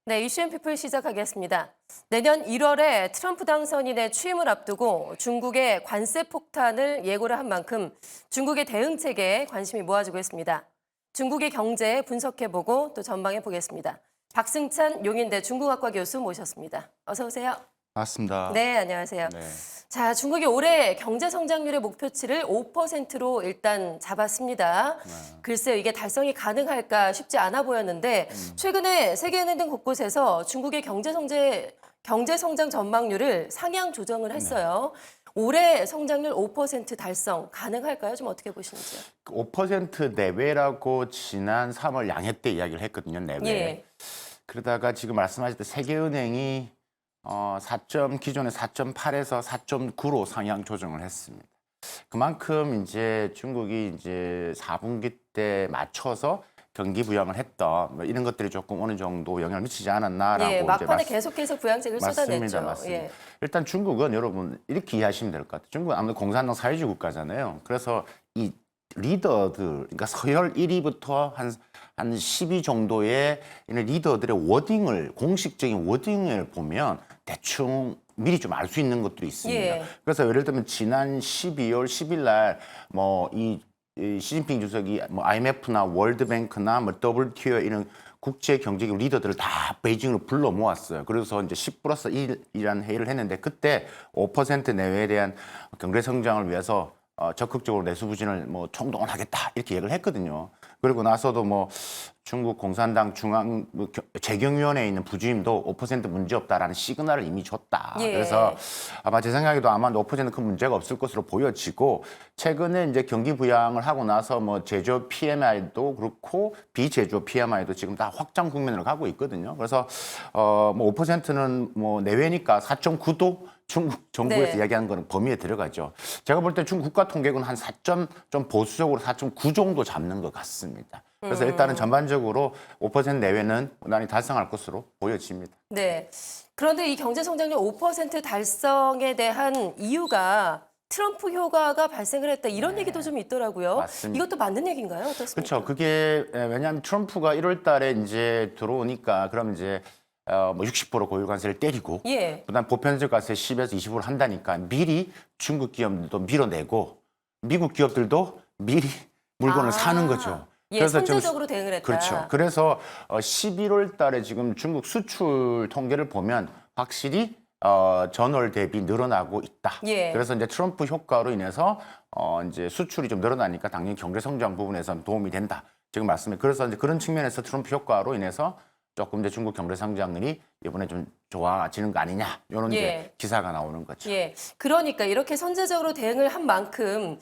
네, 이슈앤피플 시작하겠습니다. 내년 1월에 트럼프 당선인의 취임을 앞두고 중국의 관세 폭탄을 예고를 한 만큼 중국의 대응책에 관심이 모아지고 있습니다. 중국의 경제 분석해보고 또 전망해보겠습니다. 박승찬 용인대 중국학과 교수 모셨습니다. 어서 오세요. 맞습니다. 네, 안녕하세요. 네. 자, 중국이 올해 경제 성장률의 목표치를 5%로 일단 잡았습니다. 글쎄요, 이게 달성이 가능할까 쉽지 않아 보였는데 최근에 세계은행 등 곳곳에서 중국의 경제 성장 전망률을 상향 조정을 했어요. 올해 성장률 5% 달성 가능할까요? 좀 어떻게 보시는지요? 5% 내외라고 지난 3월 양해 때 이야기를 했거든요. 내외. 예. 그러다가 지금 말씀하셨듯 세계은행이 기존의 4.8에서 4.9로 상향 조정을 했습니다. 그만큼 이제 중국이 이제 4분기 때 맞춰서 경기 부양을 했던 뭐 이런 것들이 조금 어느 정도 영향을 미치지 않았나라고 예, 막판에 이제 계속해서 부양책을 쏟아냈죠. 맞습니다. 예. 일단 중국은 여러분 이렇게 이해하시면 될 것 같아요. 중국은 아무래도 공산당 사회주의 국가잖아요. 그래서 이 리더들, 그러니까 서열 1위부터 한 10위 정도의 이런 리더들의 워딩을, 공식적인 워딩을 보면 대충 미리 좀 알 수 있는 것들이 있습니다. 예. 그래서 예를 들면 지난 12월 10일 날 뭐 이 시진핑 주석이 뭐 IMF나 월드뱅크나 뭐 WTO 이런 국제 경제기 리더들을 다 베이징으로 불러 모았어요. 그래서 이제 10+1이라는 회의를 했는데 그때 5% 내외에 대한 경제 성장을 위해서 적극적으로 내수 부진을 뭐 총동원 하겠다 이렇게 얘기를 했거든요. 그리고 나서도 뭐 중국 공산당 중앙 재경위원회에 있는 부주임도 5% 문제 없다라는 시그널을 이미 줬다. 예. 그래서 아마 제 생각에도 아마 5%는 큰 문제가 없을 것으로 보여지고 최근에 이제 경기 부양을 하고 나서 뭐 제조업 PMI도 그렇고 비제조업 PMI도 지금 다 확장 국면으로 가고 있거든요. 그래서 뭐 5%는 뭐 내외니까 4.9도 중국 정부에서 네. 이야기하는 거는 범위에 들어가죠. 제가 볼 때 중국 국가통계군 한 4좀 보수적으로 4.9 정도 잡는 것 같습니다. 그래서 일단은 전반적으로 5% 내외는 무난히 달성할 것으로 보여집니다. 네. 그런데 이 경제 성장률 5% 달성에 대한 이유가 트럼프 효과가 발생을 했다 이런 얘기도 좀 있더라고요. 맞습니다. 이것도 맞는 얘기인가요? 어떻습니까? 그렇죠. 그게 왜냐하면 트럼프가 1월 달에 이제 들어오니까 그럼 이제 뭐 60% 고유 관세를 때리고 예. 그다음 보편적 관세 10에서 20% 한다니까 미리 중국 기업들도 밀어내고 미국 기업들도 미리 물건을 사는 거죠. 예, 지금 선제적으로 대응을 했다. 그렇죠. 그래서 11월 달에 지금 중국 수출 통계를 보면 확실히 전월 대비 늘어나고 있다. 예. 그래서 이제 트럼프 효과로 인해서 이제 수출이 좀 늘어나니까 당연히 경제 성장 부분에서는 도움이 된다. 지금 말씀해. 그래서 이제 그런 측면에서 트럼프 효과로 인해서 조금 이제 중국 경제 성장률이 이번에 좀 좋아지는 거 아니냐 이런 예. 이제 기사가 나오는 거죠. 예. 그러니까 이렇게 선제적으로 대응을 한 만큼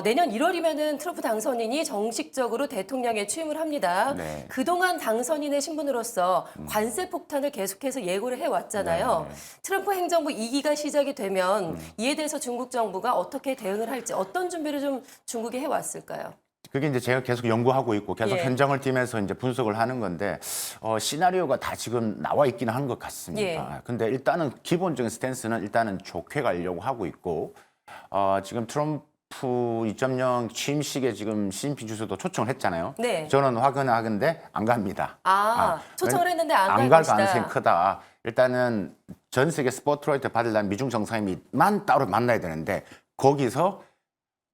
내년 1월이면은 트럼프 당선인이 정식적으로 대통령에 취임을 합니다. 네. 그동안 당선인의 신분으로서 관세 폭탄을 계속해서 예고를 해왔잖아요. 네. 트럼프 행정부 2기가 시작이 되면 이에 대해서 중국 정부가 어떻게 대응을 할지 어떤 준비를 좀 중국이 해왔을까요? 그게 이제 제가 계속 연구하고 있고 계속 예. 현장을 뛰면서 이제 분석을 하는 건데 시나리오가 다 지금 나와 있기는 한 것 같습니다. 예. 근데 일단은 기본적인 스탠스는 일단은 좋게 가려고 하고 있고 지금 트럼프 2.0 취임식에 지금 시진핑 주석도 초청을 했잖아요. 네. 저는 확인하건데 안 갑니다. 초청을 했는데 안 갈 갈 것이다. 가능성이 크다. 일단은 전 세계 스포트라이트 받으려면 미중 정상회의만 따로 만나야 되는데 거기서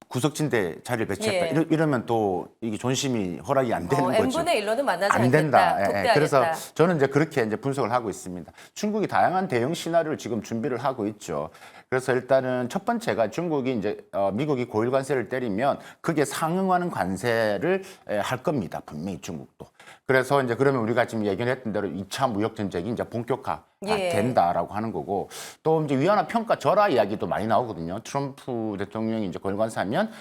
구석진대 자리를 배치했다. 예. 이러면 또 이게 존심이 허락이 안 되는 거죠. n분의 1로는 만나지 안 않겠다. 된다. 독대하겠다. 그래서 저는 이제 그렇게 이제 분석을 하고 있습니다. 중국이 다양한 대응 시나리오를 지금 준비를 하고 있죠. 그래서 일단은 첫 번째가 중국이 이제 미국이 고율 관세를 때리면 그게 상응하는 관세를 할 겁니다. 분명히 중국도. 그래서 이제 그러면 우리가 지금 예견했던 대로 2차 무역 전쟁이 이제 본격화 예. 된다라고 하는 거고 또 이제 위안화 평가 절하 이야기도 많이 나오거든요. 트럼프 대통령이 이제 고율 관세하면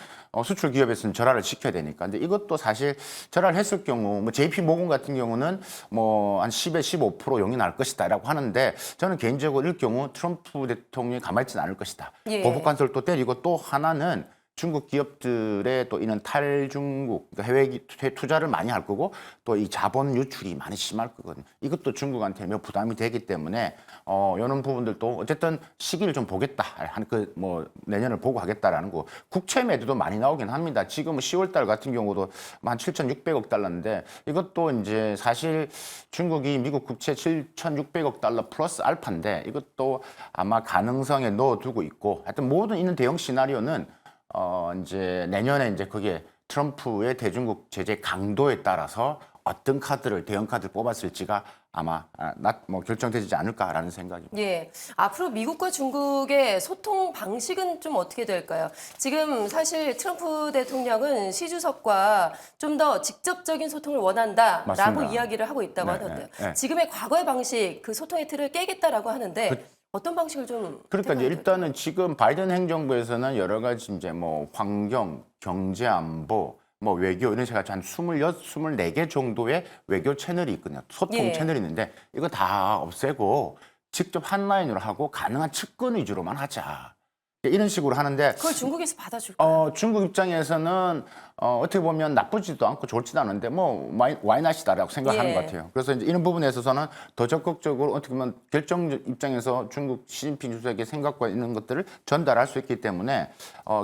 수출 기업에서는 절하를 시켜야 되니까. 근데 이것도 사실 절하를 했을 경우 뭐 JP 모건 같은 경우는 뭐 한 10에 15% 용인할 것이다라고 하는데 저는 개인적으로 일 경우 트럼프 대통령이 가만히 있지는 않을 것이다. 예. 보복 관세를 또 때리고 또 하나는 중국 기업들의 또 이런 탈중국, 그러니까 해외 투자를 많이 할 거고 또 이 자본 유출이 많이 심할 거거든요. 이것도 중국한테 매우 부담이 되기 때문에 이런 부분들도 어쨌든 시기를 좀 보겠다, 한 그 뭐 내년을 보고 하겠다라는 거. 국채 매도도 많이 나오긴 합니다. 지금 10월달 같은 경우도 한 7,600억 달러인데 이것도 이제 사실 중국이 미국 국채 7,600억 달러 플러스 알파인데 이것도 아마 가능성에 넣어두고 있고 하여튼 모든 있는 대형 시나리오는 이제 내년에 이제 그게 트럼프의 대중국 제재 강도에 따라서 어떤 카드를 대형 카드를 뽑았을지가 아마 뭐 결정되지 않을까라는 생각입니다. 예, 앞으로 미국과 중국의 소통 방식은 좀 어떻게 될까요? 지금 사실 트럼프 대통령은 시 주석과 좀 더 직접적인 소통을 원한다라고 맞습니다. 이야기를 하고 있다고 네, 하던데요. 네, 네. 지금의 과거의 방식, 그 소통의 틀을 깨겠다라고 하는데 어떤 방식을 좀 그러니까 이제 택하게 일단은 지금 바이든 행정부에서는 여러 가지 이제 뭐 환경, 경제 안보, 뭐 외교 이런 식으로 한 26, 24개 정도의 외교 채널이 있거든요. 소통 예. 채널이 있는데 이거 다 없애고 직접 한 라인으로 하고 가능한 측근 위주로만 하자. 이런 식으로 하는데 그걸 중국에서 받아줄까요? 중국 입장에서는 어떻게 보면 나쁘지도 않고 좋지도 않은데 뭐 와이낫이다라고 생각하는 예. 것 같아요. 그래서 이제 이런 부분에 있어서는 더 적극적으로 어떻게 보면 결정 입장에서 중국 시진핑 주석의 생각과 있는 것들을 전달할 수 있기 때문에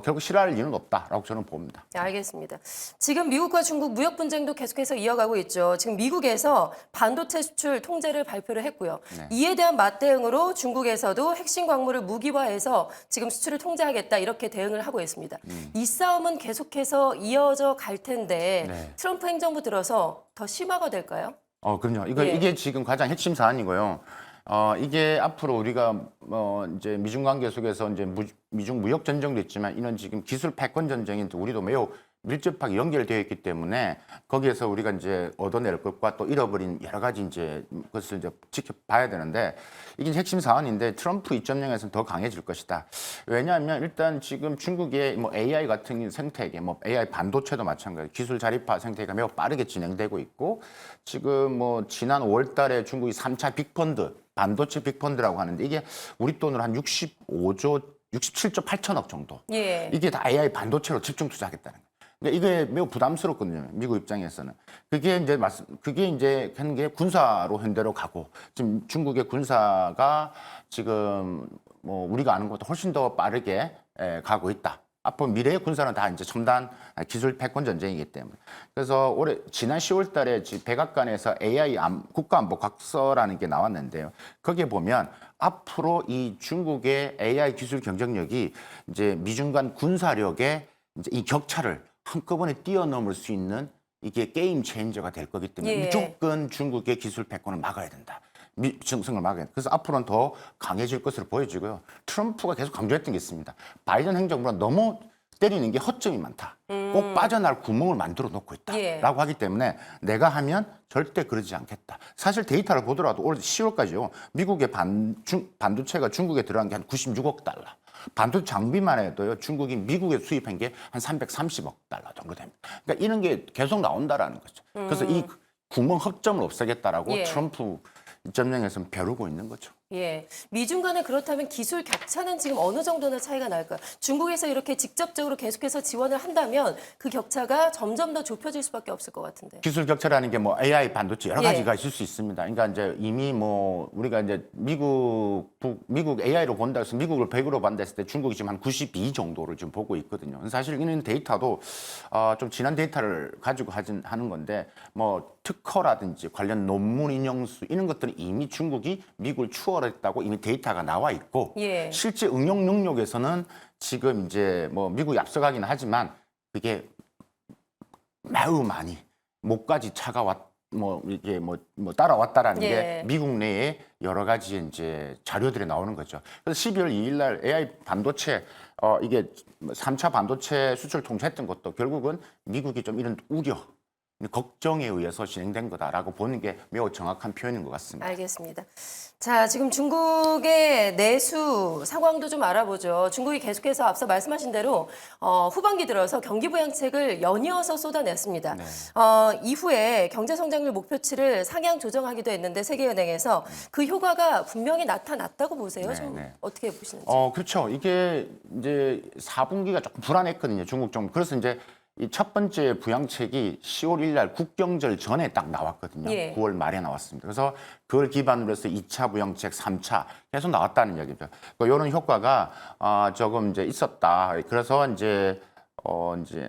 결국 싫어할 이유는 없다라고 저는 봅니다. 네, 알겠습니다. 지금 미국과 중국 무역 분쟁도 계속해서 이어가고 있죠. 지금 미국에서 반도체 수출 통제를 발표를 했고요. 네. 이에 대한 맞대응으로 중국에서도 핵심 광물을 무기화해서 지금 수출을 통제하겠다 이렇게 대응을 하고 있습니다. 이 싸움은 계속해서 이어져 갈 텐데 네. 트럼프 행정부 들어서 더 심화가 될까요? 그럼요. 예. 이게 지금 가장 핵심 사안이고요. 이게 앞으로 우리가 이제 미중 관계 속에서 이제 미중 무역 전쟁도 있지만 이런 지금 기술 패권 전쟁인 우리도 매우 밀접하게 연결되어 있기 때문에 거기에서 우리가 이제 얻어낼 것과 또 잃어버린 여러 가지 이제 것을 이제 지켜봐야 되는데 이게 핵심 사안인데 트럼프 2.0에서는 더 강해질 것이다. 왜냐하면 일단 지금 중국의 뭐 AI 같은 생태계, 뭐 AI 반도체도 마찬가지, 기술 자립화 생태계가 매우 빠르게 진행되고 있고 지금 뭐 지난 5월달에 중국이 3차 빅펀드, 반도체 빅펀드라고 하는데 이게 우리 돈으로 한 67조 8천억 정도. 예. 이게 다 AI 반도체로 집중 투자하겠다는 거예요. 근데 이게 매우 부담스럽거든요. 미국 입장에서는. 그게 이제 하는 게 군사로 현대로 가고 지금 중국의 군사가 지금 뭐 우리가 아는 것보다 훨씬 더 빠르게 가고 있다. 앞으로 미래의 군사는 다 이제 첨단 기술 패권 전쟁이기 때문에. 그래서 지난 10월 달에 백악관에서 AI 국가안보 각서라는 게 나왔는데요. 거기에 보면 앞으로 이 중국의 AI 기술 경쟁력이 이제 미중 간 군사력의 이제 이 격차를 한꺼번에 뛰어넘을 수 있는 이게 게임 체인저가 될 거기 때문에 예. 무조건 중국의 기술 패권을 막아야 된다. 승을 막아야 된다. 그래서 앞으로는 더 강해질 것으로 보여지고요. 트럼프가 계속 강조했던 게 있습니다. 바이든 행정부가 너무 때리는 게 허점이 많다. 꼭 빠져나갈 구멍을 만들어 놓고 있다라고 예. 하기 때문에 내가 하면 절대 그러지 않겠다. 사실 데이터를 보더라도 올 10월까지요. 미국의 반도체가 중국에 들어간 게 한 96억 달러. 반도체 장비만 해도요. 중국이 미국에 수입한 게 한 330억 달러 정도 됩니다. 그러니까 이런 게 계속 나온다라는 거죠. 그래서 이 구멍 허점을 없애겠다라고 예. 트럼프 2.0에서는 벼르고 있는 거죠. 예, 미중 간에 그렇다면 기술 격차는 지금 어느 정도나 차이가 날까요? 중국에서 이렇게 직접적으로 계속해서 지원을 한다면 그 격차가 점점 더 좁혀질 수밖에 없을 것 같은데. 기술 격차라는 게 뭐 AI 반도체 여러 예. 가지가 있을 수 있습니다. 그러니까 이제 이미 뭐 우리가 이제 미국 AI로 본다 해서 미국을 100으로 본다 했을 때 중국이 지금 한 92 정도를 지금 보고 있거든요. 사실 이런 데이터도 좀 지난 데이터를 가지고 하는 건데 뭐 특허라든지 관련 논문 인용수 이런 것들은 이미 중국이 미국을 추월했다고 이미 데이터가 나와 있고 예. 실제 응용 능력에서는 지금 이제 뭐 미국이 앞서가긴 하지만 그게 매우 많이 목까지 이게 뭐 따라왔다라는 예. 게 미국 내에 여러 가지 이제 자료들이 나오는 거죠. 그래서 12월 2일 날 AI 반도체 이게 3차 반도체 수출 통제했던 것도 결국은 미국이 좀 이런 우려 걱정에 의해서 진행된 거다라고 보는 게 매우 정확한 표현인 것 같습니다. 알겠습니다. 자, 지금 중국의 내수 상황도 좀 알아보죠. 중국이 계속해서 앞서 말씀하신 대로 후반기 들어서 경기 부양책을 연이어서 쏟아냈습니다. 네. 이후에 경제 성장률 목표치를 상향 조정하기도 했는데 세계은행에서 그 효과가 분명히 나타났다고 보세요. 네, 좀 네. 어떻게 보시는지. 그렇죠. 이게 이제 4분기가 조금 불안했거든요. 중국 좀. 그래서 이제 이 첫 번째 부양책이 10월 1일 날 국경절 전에 딱 나왔거든요. 예. 9월 말에 나왔습니다. 그래서 그걸 기반으로 해서 2차 부양책, 3차 계속 나왔다는 이야기죠. 이런 효과가 조금 이제 있었다. 그래서 이제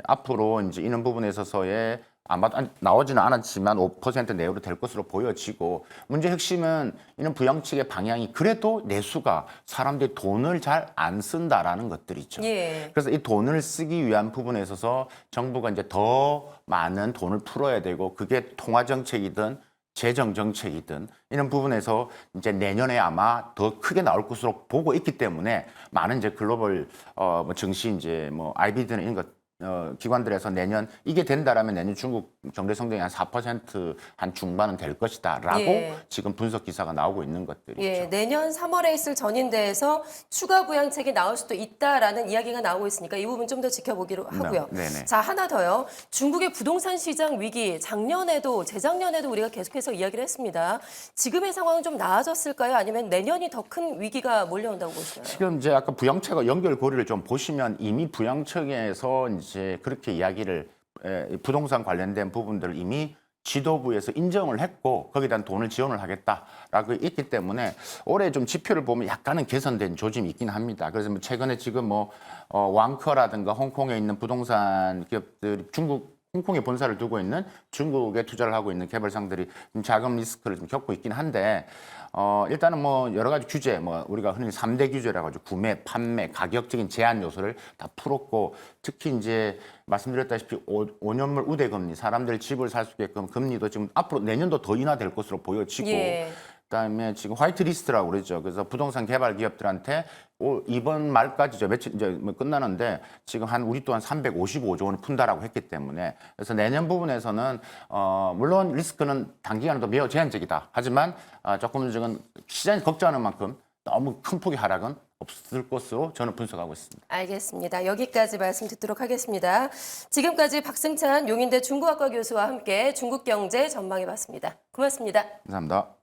앞으로 이제 이런 부분에 있어서의 아마 나오지는 않았지만 5% 내외로 될 것으로 보여지고 문제 핵심은 이런 부양책의 방향이 그래도 내수가 사람들이 돈을 잘 안 쓴다라는 것들이죠. 예. 그래서 이 돈을 쓰기 위한 부분에 있어서 정부가 이제 더 많은 돈을 풀어야 되고 그게 통화 정책이든 재정 정책이든 이런 부분에서 이제 내년에 아마 더 크게 나올 것으로 보고 있기 때문에 많은 이제 글로벌 뭐 증시 이제 뭐 IB든 이런 것 기관들에서 내년 이게 된다라면 내년 중국 경제 성장이 한 4%한 중반은 될 것이다라고 예. 지금 분석 기사가 나오고 있는 것들이죠. 예, 내년 3월에 있을 전인대에서 추가 부양책이 나올 수도 있다라는 이야기가 나오고 있으니까 이 부분 좀 더 지켜보기로 하고요. 네네. 자, 하나 더요. 중국의 부동산 시장 위기 작년에도 재작년에도 우리가 계속해서 이야기를 했습니다. 지금의 상황은 좀 나아졌을까요? 아니면 내년이 더 큰 위기가 몰려온다고 보시나요? 지금 이제 아까 부양책과 연결고리를 좀 보시면 이미 부양책에서 이제 그렇게 이야기를 부동산 관련된 부분들을 이미 지도부에서 인정을 했고 거기에 대한 돈을 지원을 하겠다라고 있기 때문에 올해 좀 지표를 보면 약간은 개선된 조짐이 있긴 합니다. 그래서 뭐 최근에 지금 뭐 왕커라든가 홍콩에 있는 부동산 기업들이 홍콩에 본사를 두고 있는 중국에 투자를 하고 있는 개발상들이 좀 자금 리스크를 좀 겪고 있긴 한데 일단은 뭐 여러 가지 규제, 뭐 우리가 흔히 3대 규제라고 하죠. 구매, 판매, 가격적인 제한 요소를 다 풀었고 특히 이제 말씀드렸다시피 5년물 우대금리, 사람들 집을 살 수 있게끔 금리도 지금 앞으로 내년도 더 인하될 것으로 보여지고 예. 그다음에 지금 화이트 리스트라고 그러죠. 그래서 부동산 개발 기업들한테 이번 말까지죠. 며칠 이제 뭐 끝나는데 지금 우리 또한 355조 원을 푼다라고 했기 때문에 그래서 내년 부분에서는 물론 리스크는 단기간에도 매우 제한적이다. 하지만 조금 지금 시장이 걱정하는 만큼 너무 큰 폭의 하락은 없을 것으로 저는 분석하고 있습니다. 알겠습니다. 여기까지 말씀 듣도록 하겠습니다. 지금까지 박승찬 용인대 중국학과 교수와 함께 중국 경제 전망해봤습니다. 고맙습니다. 감사합니다.